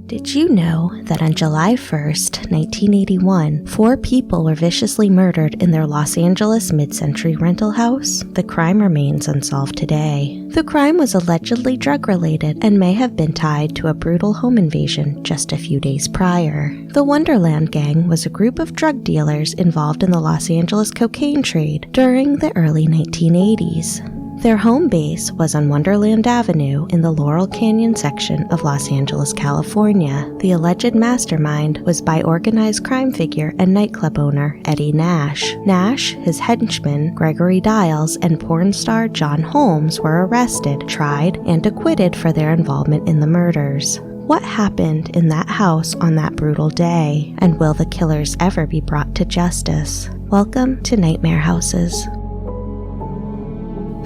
Did you know that on July 1st, 1981, 4 people were viciously murdered in their Los Angeles mid-century rental house? The crime remains unsolved today. The crime was allegedly drug-related and may have been tied to a brutal home invasion just a few days prior. The Wonderland Gang was a group of drug dealers involved in the Los Angeles cocaine trade during the early 1980s. Their home base was on Wonderland Avenue in the Laurel Canyon section of Los Angeles, California. The alleged mastermind was by organized crime figure and nightclub owner Eddie Nash. Nash, his henchman Gregory Dials, and porn star John Holmes were arrested, tried, and acquitted for their involvement in the murders. What happened in that house on that brutal day? And will the killers ever be brought to justice? Welcome to Nightmare Houses.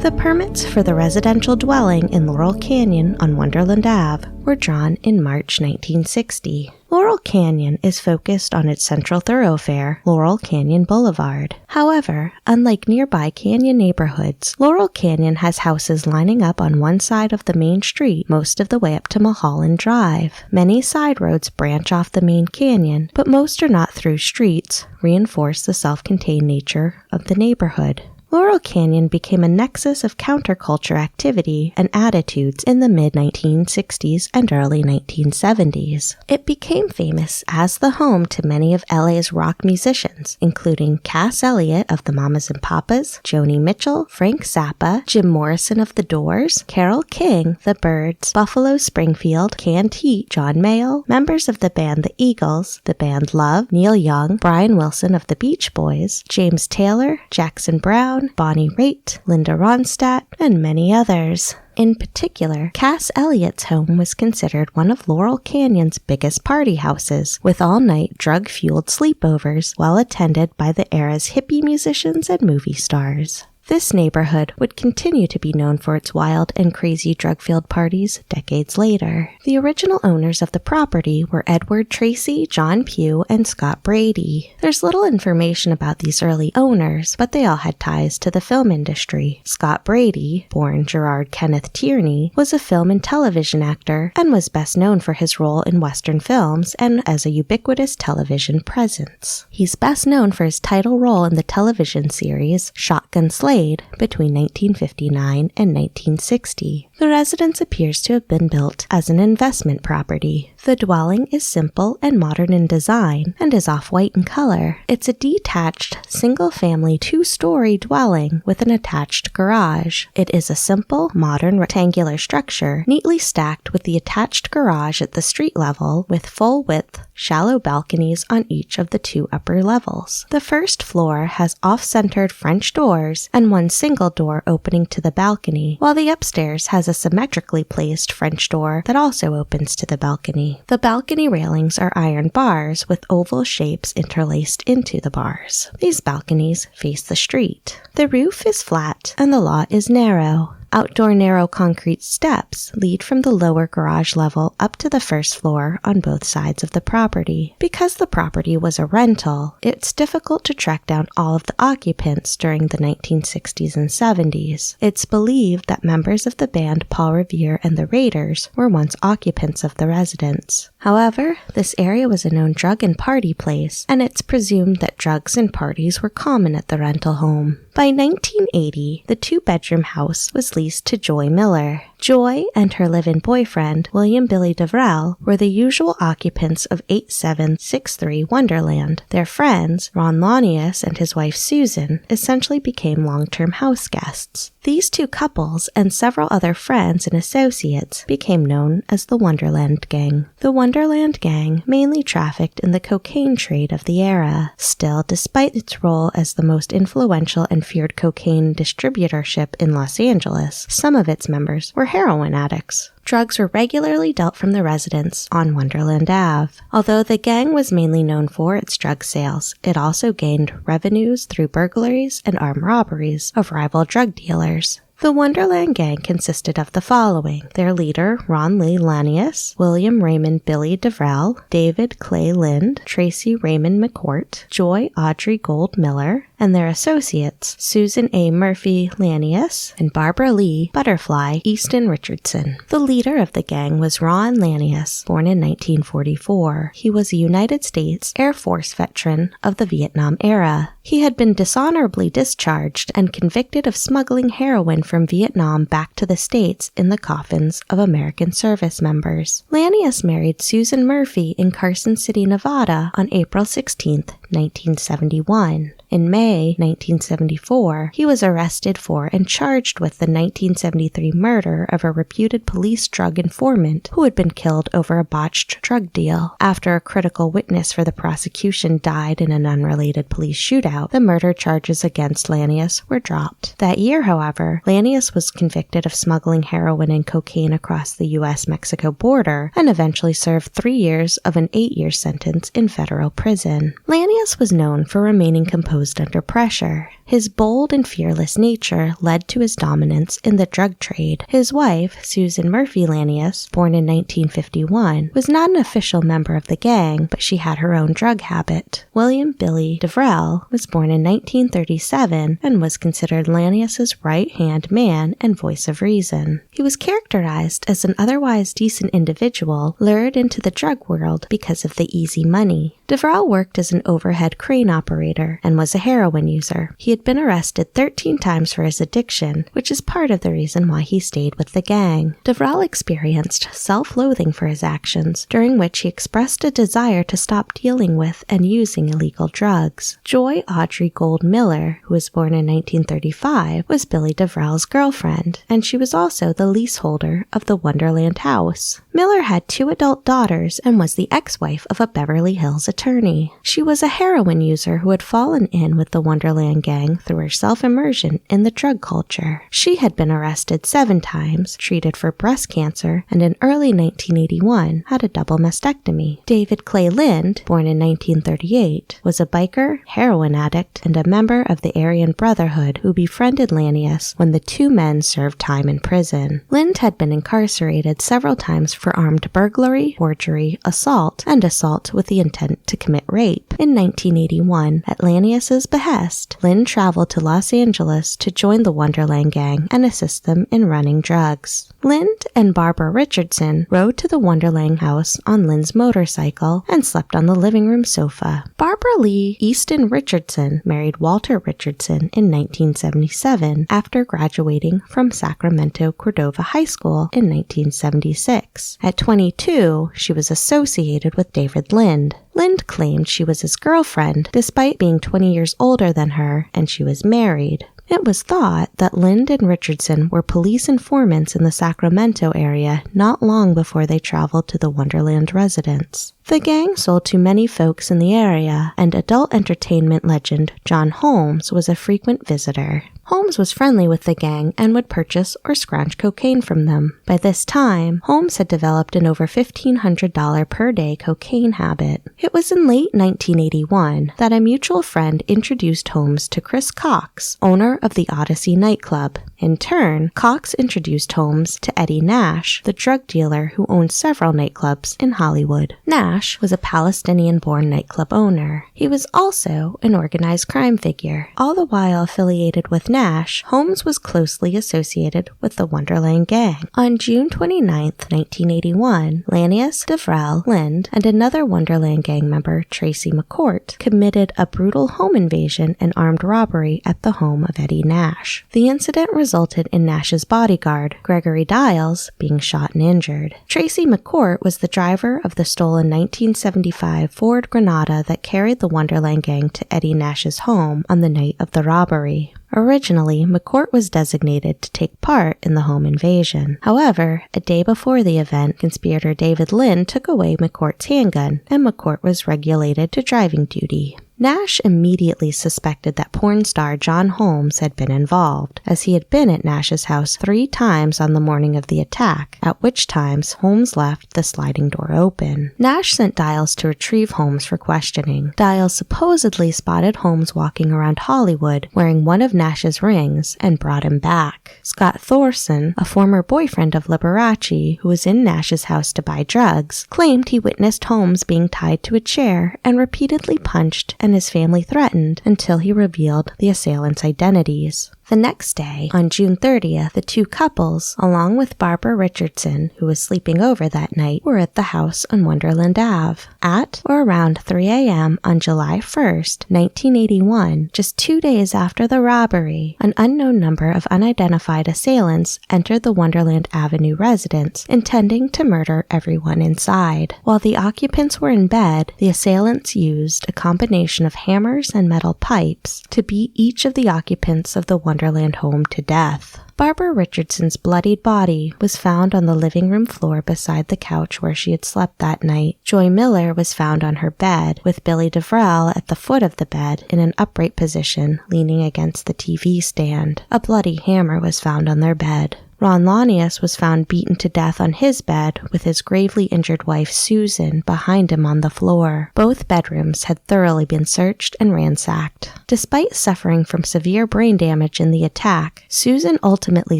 The permits for the residential dwelling in Laurel Canyon on Wonderland Ave were drawn in March 1960. Laurel Canyon is focused on its central thoroughfare, Laurel Canyon Boulevard. However, unlike nearby canyon neighborhoods, Laurel Canyon has houses lining up on one side of the main street most of the way up to Mulholland Drive. Many side roads branch off the main canyon, but most are not through streets, reinforce the self-contained nature of the neighborhood. Laurel Canyon became a nexus of counterculture activity and attitudes in the mid-1960s and early 1970s. It became famous as the home to many of LA's rock musicians, including Cass Elliot of the Mamas and Papas, Joni Mitchell, Frank Zappa, Jim Morrison of The Doors, Carole King, The Byrds, Buffalo Springfield, Canned Heat, John Mayall, members of the band The Eagles, the band Love, Neil Young, Brian Wilson of the Beach Boys, James Taylor, Jackson Browne, Bonnie Raitt, Linda Ronstadt, and many others. In particular, Cass Elliott's home was considered one of Laurel Canyon's biggest party houses, with all-night drug-fueled sleepovers well attended by the era's hippie musicians and movie stars. This neighborhood would continue to be known for its wild and crazy drug-fueled parties decades later. The original owners of the property were Edward Tracy, John Pugh, and Scott Brady. There's little information about these early owners, but they all had ties to the film industry. Scott Brady, born Gerard Kenneth Tierney, was a film and television actor and was best known for his role in Western films and as a ubiquitous television presence. He's best known for his title role in the television series Shotgun Slade between 1959 and 1960. The residence appears to have been built as an investment property. The dwelling is simple and modern in design and is off-white in color. It's a detached, single-family, 2-story dwelling with an attached garage. It is a simple, modern rectangular structure, neatly stacked with the attached garage at the street level with full-width, shallow balconies on each of the 2 upper levels. The first floor has off-centered French doors and one single door opening to the balcony, while the upstairs has a symmetrically placed French door that also opens to the balcony. The balcony railings are iron bars with oval shapes interlaced into the bars. These balconies face the street. The roof is flat and the lot is narrow. Outdoor narrow concrete steps lead from the lower garage level up to the first floor on both sides of the property. Because the property was a rental, it's difficult to track down all of the occupants during the 1960s and 70s. It's believed that members of the band Paul Revere and the Raiders were once occupants of the residence. However, this area was a known drug and party place, and it's presumed that drugs and parties were common at the rental home. By 1980, the 2-bedroom house was leased to Joy Miller. Joy and her live-in boyfriend, William Billy DeVrell, were the usual occupants of 8763 Wonderland. Their friends, Ron Launius and his wife Susan, essentially became long-term house guests. These 2 couples and several other friends and associates became known as the Wonderland Gang. The Wonderland Gang mainly trafficked in the cocaine trade of the era. Still, despite its role as the most influential and feared cocaine distributorship in Los Angeles, some of its members were heroin addicts. Drugs were regularly dealt from the residence on Wonderland Ave. Although the gang was mainly known for its drug sales, it also gained revenues through burglaries and armed robberies of rival drug dealers. The Wonderland Gang consisted of the following: their leader, Ron Lee Lanius, William Raymond Billy DeVrell, David Clay Lind, Tracy Raymond McCourt, Joy Audrey Gold Miller, and their associates Susan A. Murphy Lanius and Barbara Lee Butterfly Easton Richardson. The leader of the gang was Ron Lanius, born in 1944. He was a United States Air Force veteran of the Vietnam era. He had been dishonorably discharged and convicted of smuggling heroin from Vietnam back to the States in the coffins of American service members. Lanius married Susan Murphy in Carson City, Nevada on April 16, 1971. In May 1974, he was arrested for and charged with the 1973 murder of a reputed police drug informant who had been killed over a botched drug deal. After a critical witness for the prosecution died in an unrelated police shootout, the murder charges against Lanius were dropped. That year, however, Lanius was convicted of smuggling heroin and cocaine across the U.S.-Mexico border and eventually served 3 years of an 8-year sentence in federal prison. Lanius was known for remaining composed under pressure. His bold and fearless nature led to his dominance in the drug trade. His wife, Susan Murphy Lanius, born in 1951, was not an official member of the gang, but she had her own drug habit. William Billy DeVrel was born in 1937 and was considered Lanius's right-hand man and voice of reason. He was characterized as an otherwise decent individual lured into the drug world because of the easy money. DeVrel worked as an overhead crane operator and was a heroin user. He had been arrested 13 times for his addiction, which is part of the reason why he stayed with the gang. DeVrel experienced self-loathing for his actions, during which he expressed a desire to stop dealing with and using illegal drugs. Joy Audrey Gold Miller, who was born in 1935, was Billy DeVrel's girlfriend, and she was also the leaseholder of the Wonderland house. Miller had 2 adult daughters and was the ex-wife of a Beverly Hills attorney. She was a heroin user who had fallen in with the Wonderland gang through her self-immersion in the drug culture. She had been arrested 7 times, treated for breast cancer, and in early 1981 had a double mastectomy. David Clay Lind, born in 1938, was a biker, heroin addict, and a member of the Aryan Brotherhood who befriended Lanius when the 2 men served time in prison. Lind had been incarcerated several times for armed burglary, forgery, assault, and assault with the intent to commit rape. In 1981, at Lanius's behest, Lind traveled to Los Angeles to join the Wonderland gang and assist them in running drugs. Lind and Barbara Richardson rode to the Wonderland house on Lind's motorcycle and slept on the living room sofa. Barbara Lee Easton Richardson married Walter Richardson in 1977 after graduating from Sacramento Cordova High School in 1976. At 22, she was associated with David Lind. Lind claimed she was his girlfriend, despite being 20 years older than her, and she was married. It was thought that Lind and Richardson were police informants in the Sacramento area not long before they traveled to the Wonderland residence. The gang sold to many folks in the area, and adult entertainment legend John Holmes was a frequent visitor. Holmes was friendly with the gang and would purchase or scrounge cocaine from them. By this time, Holmes had developed an over $1,500 per day cocaine habit. It was in late 1981 that a mutual friend introduced Holmes to Chris Cox, owner of the Odyssey nightclub. In turn, Cox introduced Holmes to Eddie Nash, the drug dealer who owned several nightclubs in Hollywood. Nash was a Palestinian-born nightclub owner. He was also an organized crime figure. All the while affiliated with Nash, Holmes was closely associated with the Wonderland gang. On June 29, 1981, Lanius, DeVrel, Lind, and another Wonderland gang member, Tracy McCourt, committed a brutal home invasion and armed robbery at the home of Eddie Nash. The incident resulted in Nash's bodyguard, Gregory Dials, being shot and injured. Tracy McCourt was the driver of the stolen 1975 Ford Granada that carried the Wonderland gang to Eddie Nash's home on the night of the robbery. Originally, McCourt was designated to take part in the home invasion. However, a day before the event, conspirator David Lind took away McCourt's handgun, and McCourt was regulated to driving duty. Nash immediately suspected that porn star John Holmes had been involved, as he had been at Nash's house 3 times on the morning of the attack, at which times Holmes left the sliding door open. Nash sent Dials to retrieve Holmes for questioning. Dials supposedly spotted Holmes walking around Hollywood wearing one of Nash's rings and brought him back. Scott Thorson, a former boyfriend of Liberace who was in Nash's house to buy drugs, claimed he witnessed Holmes being tied to a chair and repeatedly punched and and his family threatened until he revealed the assailants' identities. The next day, on June 30th, the two couples, along with Barbara Richardson, who was sleeping over that night, were at the house on Wonderland Ave. At or around 3 a.m. on July 1st, 1981, just 2 days after the robbery, an unknown number of unidentified assailants entered the Wonderland Avenue residence, intending to murder everyone inside. While the occupants were in bed, the assailants used a combination of hammers and metal pipes to beat each of the occupants of the Wonderland home to death. Barbara Richardson's bloodied body was found on the living room floor beside the couch where she had slept that night. Joy Miller was found on her bed, with Billy DeVrel at the foot of the bed in an upright position, leaning against the TV stand. A bloody hammer was found on their bed. Ron Lanius was found beaten to death on his bed with his gravely injured wife Susan behind him on the floor. Both bedrooms had thoroughly been searched and ransacked. Despite suffering from severe brain damage in the attack, Susan ultimately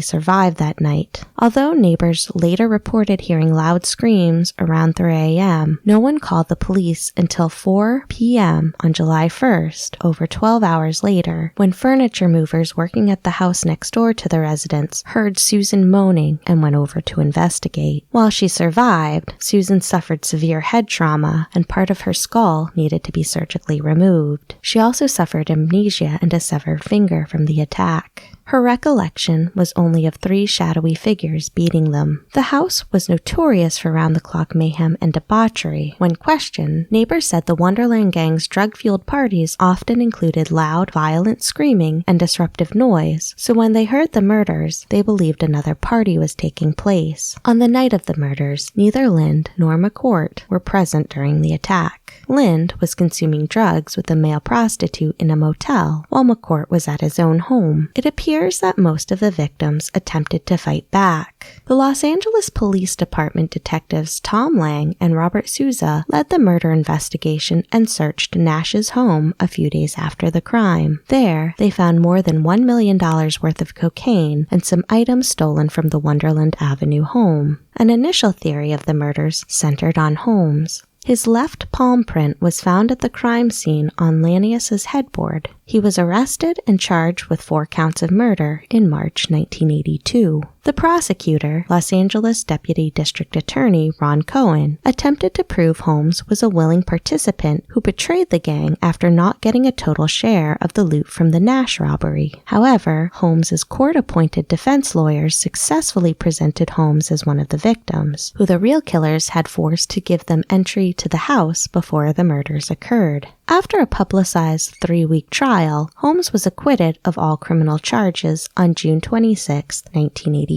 survived that night. Although neighbors later reported hearing loud screams around 3 a.m., no one called the police until 4 p.m. on July 1st, over 12 hours later, when furniture movers working at the house next door to the residence heard Susan moaning and went over to investigate. While she survived, Susan suffered severe head trauma and part of her skull needed to be surgically removed. She also suffered amnesia and a severed finger from the attack. Her recollection was only of 3 shadowy figures beating them. The house was notorious for round-the-clock mayhem and debauchery. When questioned, neighbors said the Wonderland gang's drug-fueled parties often included loud, violent screaming and disruptive noise, so when they heard the murders, they believed another party was taking place. On the night of the murders, neither Lind nor McCourt were present during the attack. Lind was consuming drugs with a male prostitute in a motel, while McCourt was at his own home. It appears that most of the victims attempted to fight back. The Los Angeles Police Department detectives Tom Lang and Robert Souza led the murder investigation and searched Nash's home a few days after the crime. There, they found more than $1 million worth of cocaine and some items stolen from the Wonderland Avenue home. An initial theory of the murders centered on Holmes. His left palm print was found at the crime scene on Lanius's headboard. He was arrested and charged with 4 counts of murder in March 1982. The prosecutor, Los Angeles Deputy District Attorney Ron Cohen, attempted to prove Holmes was a willing participant who betrayed the gang after not getting a total share of the loot from the Nash robbery. However, Holmes's court-appointed defense lawyers successfully presented Holmes as one of the victims, who the real killers had forced to give them entry to the house before the murders occurred. After a publicized 3-week trial, Holmes was acquitted of all criminal charges on June 26, 1982.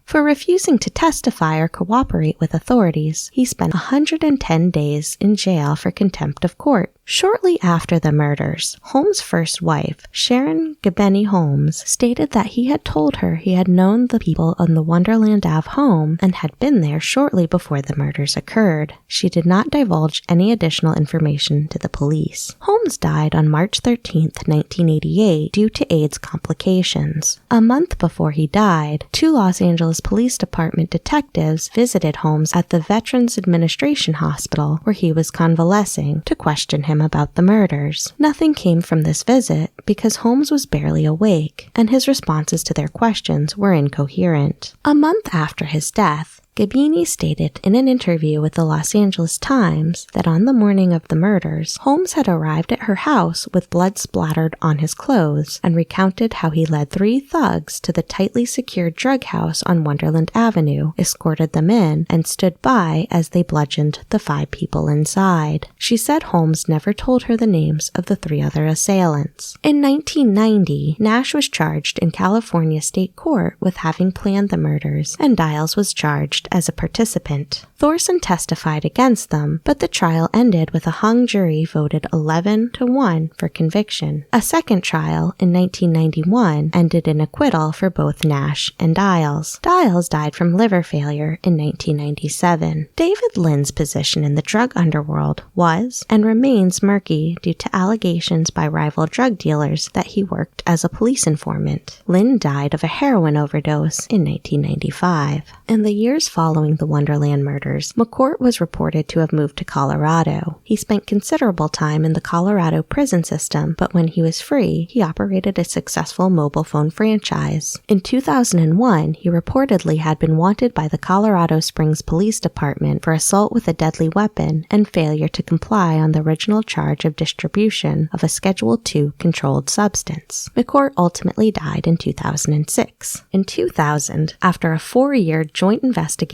For refusing to testify or cooperate with authorities, he spent 110 days in jail for contempt of court. Shortly after the murders, Holmes' first wife, Sharon Gabeni Holmes, stated that he had told her he had known the people on the Wonderland Ave home and had been there shortly before the murders occurred. She did not divulge any additional information to the police. Holmes died on March 13, 1988, due to AIDS complications. A month before he died, 2 Los Angeles Police Department detectives visited Holmes at the Veterans Administration Hospital, where he was convalescing, to question him about the murders. Nothing came from this visit because Holmes was barely awake, and his responses to their questions were incoherent. A month after his death, Gabeni stated in an interview with the Los Angeles Times that on the morning of the murders, Holmes had arrived at her house with blood splattered on his clothes and recounted how he led 3 thugs to the tightly secured drug house on Wonderland Avenue, escorted them in, and stood by as they bludgeoned the 5 people inside. She said Holmes never told her the names of the 3 other assailants. In 1990, Nash was charged in California State Court with having planned the murders, and Dials was charged as a participant. Thorson testified against them, but the trial ended with a hung jury voted 11-1 for conviction. A second trial in 1991 ended in acquittal for both Nash and Dials. Dials died from liver failure in 1997. David Lynn's position in the drug underworld was and remains murky due to allegations by rival drug dealers that he worked as a police informant. Lynn died of a heroin overdose in 1995. In the years following the Wonderland murders, McCourt was reported to have moved to Colorado. He spent considerable time in the Colorado prison system, but when he was free, he operated a successful mobile phone franchise. In 2001, he reportedly had been wanted by the Colorado Springs Police Department for assault with a deadly weapon and failure to comply on the original charge of distribution of a Schedule II controlled substance. McCourt ultimately died in 2006. In 2000, after a 4-year joint investigation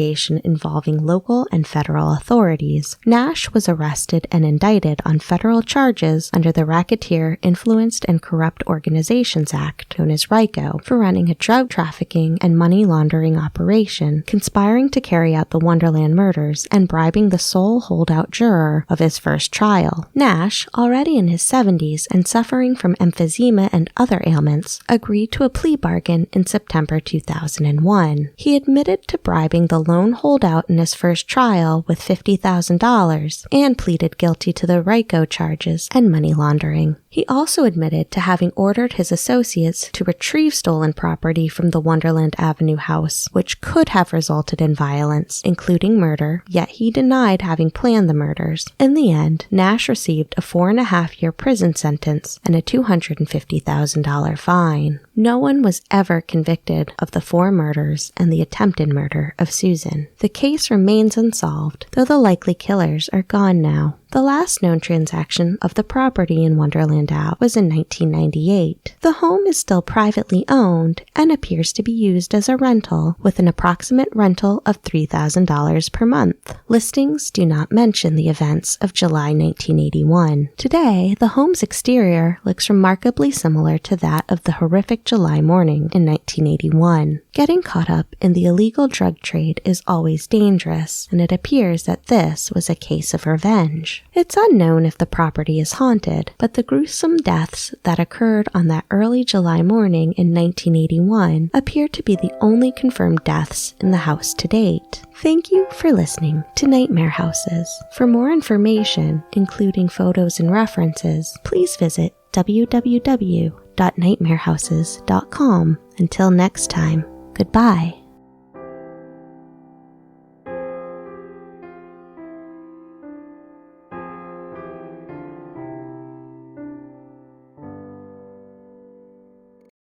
involving local and federal authorities, Nash was arrested and indicted on federal charges under the Racketeer Influenced and Corrupt Organizations Act, known as RICO, for running a drug trafficking and money laundering operation, conspiring to carry out the Wonderland murders, and bribing the sole holdout juror of his first trial. Nash, already in his 70s and suffering from emphysema and other ailments, agreed to a plea bargain in September 2001. He admitted to bribing the lone holdout in his first trial with $50,000 and pleaded guilty to the RICO charges and money laundering. He also admitted to having ordered his associates to retrieve stolen property from the Wonderland Avenue house, which could have resulted in violence, including murder, yet he denied having planned the murders. In the end, Nash received a 4.5-year prison sentence and a $250,000 fine. No one was ever convicted of the 4 murders and the attempted murder of Susan. The case remains unsolved, though the likely killers are gone now. The last known transaction of the property in Wonderland Ave was in 1998. The home is still privately owned and appears to be used as a rental, with an approximate rental of $3,000 per month. Listings do not mention the events of July 1981. Today, the home's exterior looks remarkably similar to that of the horrific July morning in 1981. Getting caught up in the illegal drug trade is always dangerous, and it appears that this was a case of revenge. It's unknown if the property is haunted, but the gruesome deaths that occurred on that early July morning in 1981 appear to be the only confirmed deaths in the house to date. Thank you for listening to Nightmare Houses. For more information, including photos and references, please visit www.nightmarehouses.com. Until next time, goodbye.